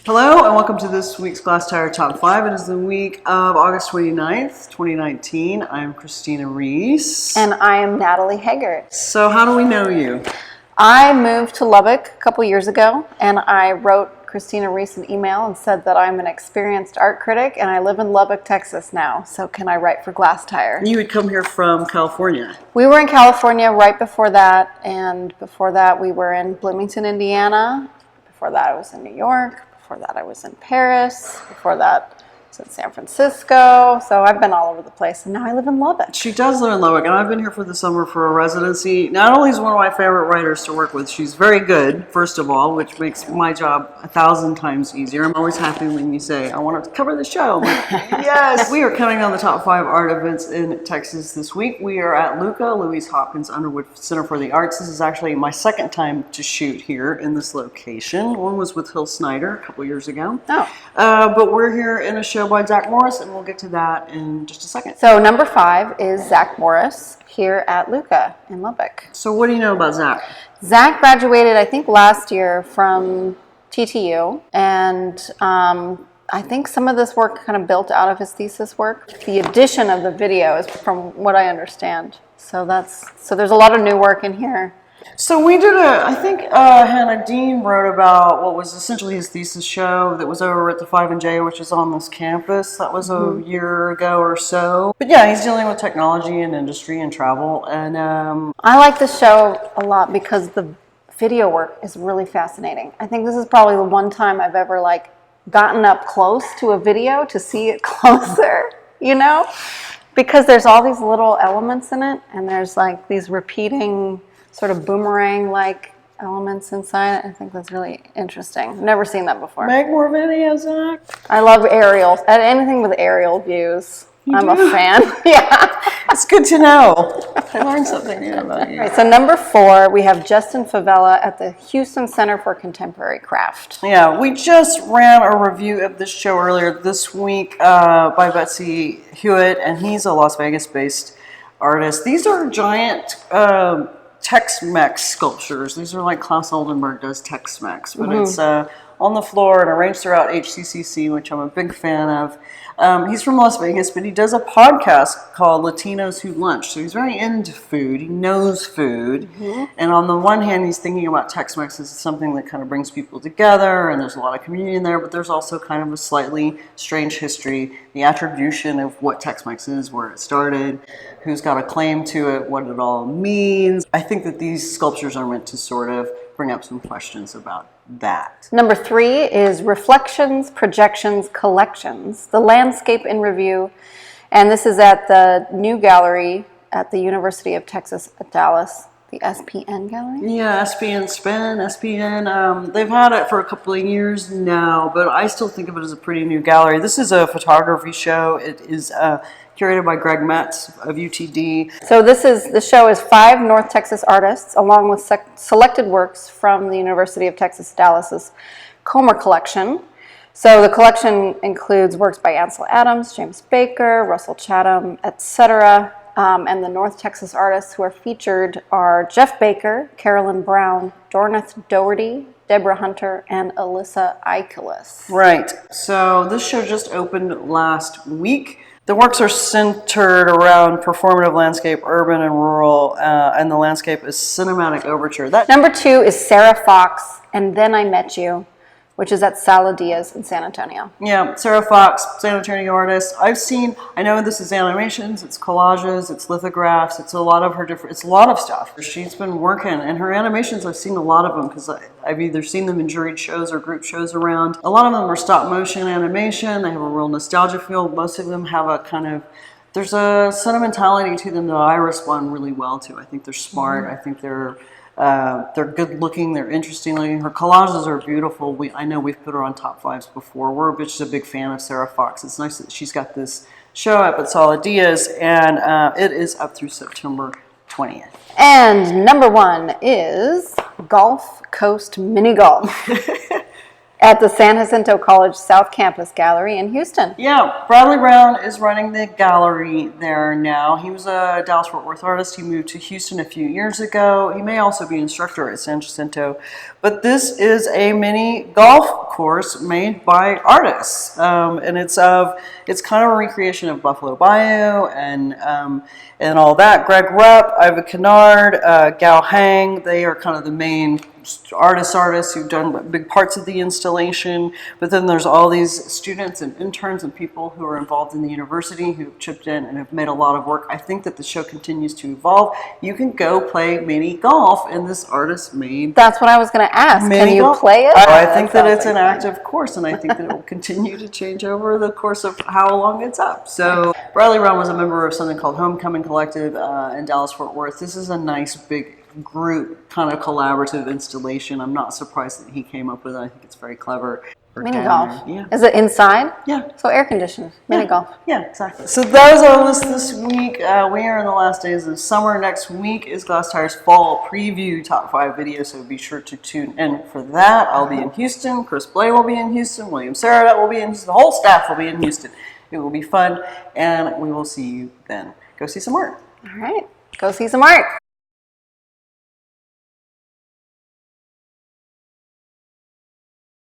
Hello and welcome to this week's Glasstire Top 5. It is the week of August 29th, 2019. I'm Christina Rees. And I am Natalie Hegert. So how do we know you? I moved to Lubbock a couple years ago, and I wrote Christina Rees an email and said that I'm an experienced art critic, and I live in Lubbock, Texas now, so can I write for Glasstire? You had come here from California. We were in California right before that, and before that we were in Bloomington, Indiana. Before that I was in New York. Before that I was in Paris. Before that I was in San Francisco. So I've been all over the place, and now I live in Lubbock. She does live in Lubbock, and I've been here for the summer for a residency. Not only is one of my favorite writers to work with, she's very good, first of all, which makes my job 1,000 times easier. I'm always happy when you say, I want to cover the show. I'm like, yes! We are counting on the top 5 art events in Texas this week. We are at LHUCA, Louise Hopkins Underwood Center for the Arts. This is actually my second time to shoot here in this location. One was with Hill Snyder a couple years ago. Oh. But we're here in a show by Zach Morris, and we'll get to that in just a second. So number 5 is Zach Morris here at LHUCA in Lubbock. So what do you know about Zach? Zach graduated, I think, last year from TTU, and I think some of this work kind of built out of his thesis work. The addition of the video is from what I understand. So there's a lot of new work in here. So we did I think Hannah Dean wrote about what was essentially his thesis show that was over at the 5&J, which is on this campus. That was a year ago or so. But yeah, he's dealing with technology and industry and travel. And I like this show a lot because the video work is really fascinating. I think this is probably the one time I've ever gotten up close to a video to see it closer, because there's all these little elements in it, and there's these repeating sort of boomerang-like elements inside. I think that's really interesting. I've never seen that before. Make more videos, Zach. I love aerials. Anything with aerial views. I'm a fan. Yeah. It's good to know. I learned something new about you. All right, so number 4, we have Justin Favela at the Houston Center for Contemporary Craft. Yeah, we just ran a review of this show earlier this week by Betsy Hewitt, and he's a Las Vegas-based artist. These are giant Tex-Mex sculptures. These are like Klaus Oldenburg does Tex-Mex, but it's on the floor and arranged throughout HCCC, which I'm a big fan of. He's from Las Vegas, but he does a podcast called Latinos Who Lunch. So he's very into food. He knows food. And on the one hand, he's thinking about Tex-Mex as something that kind of brings people together, and there's a lot of community in there, but there's also kind of a slightly strange history, the attribution of what Tex-Mex is, where it started, who's got a claim to it, what it all means. I think that these sculptures are meant to sort of bring up some questions about that. Number 3 is Reflections, Projections, Collections, the Landscape in Review. And this is at the new gallery at the University of Texas at Dallas, the SPN gallery? Yeah, SPN Spin, SPN. They've had it for a couple of years now, but I still think of it as a pretty new gallery. This is a photography show. It is curated by Greg Metz of UTD. So the show is 5 North Texas artists, along with selected works from the University of Texas Dallas's Comer collection. So the collection includes works by Ansel Adams, James Baker, Russell Chatham, etc. And the North Texas artists who are featured are Jeff Baker, Carolyn Brown, Dorneth Doherty, Deborah Hunter, and Alyssa Icolis. Right. So this show just opened last week. The works are centered around performative landscape, urban and rural, and the landscape is cinematic overture. Number 2 is Sarah Fox, and Then I Met You, which is at Saladias in San Antonio. Yeah, Sarah Fox, San Antonio artist. I know this is animations, it's collages, it's lithographs, it's a lot of stuff. She's been working, and her animations, I've seen a lot of them because I've either seen them in juried shows or group shows around. A lot of them are stop motion animation. They have a real nostalgia feel. Most of them have there's a sentimentality to them that I respond really well to. I think they're smart. I think they're good looking, they're interesting looking. Her collages are beautiful. I know we've put her on top 5s before. We're just a big fan of Sarah Fox. It's nice that she's got this show up at Saladias, and it is up through September 20th. And number 1 is Gulf Coast Minigolf at the San Jacinto College South Campus Gallery in Houston. Yeah, Bradley Brown is running the gallery there now. He was a Dallas-Fort Worth artist. He moved to Houston a few years ago. He may also be an instructor at San Jacinto. But this is a mini golf course, made by artists, and it's kind of a recreation of Buffalo Bayou and all that. Greg Rupp, Iva Kennard, Gao Hang, they are kind of the main artists who've done big parts of the installation, but then there's all these students and interns and people who are involved in the university who've chipped in and have made a lot of work. I think that the show continues to evolve. You can go play mini golf in this artist-made. That's what I was going to ask. Can you play it? I think that it's an active course, and I think that it will continue to change over the course of how long it's up. So Bradley Brown was a member of something called Homecoming Collective in Dallas-Fort Worth. This is a nice big group kind of collaborative installation. I'm not surprised that he came up with it. I think it's very clever. Mini golf. Yeah. Is it inside? Yeah. So air conditioned. Mini golf. Yeah, exactly. So that was our list this week. We are in the last days of summer. Next week is Glassstire's fall preview top 5 video, so be sure to tune in for that. I'll be in Houston. Chris Blay will be in Houston. William Saradat will be in Houston. The whole staff will be in Houston. It will be fun, and we will see you then. Go see some art. All right. Go see some art.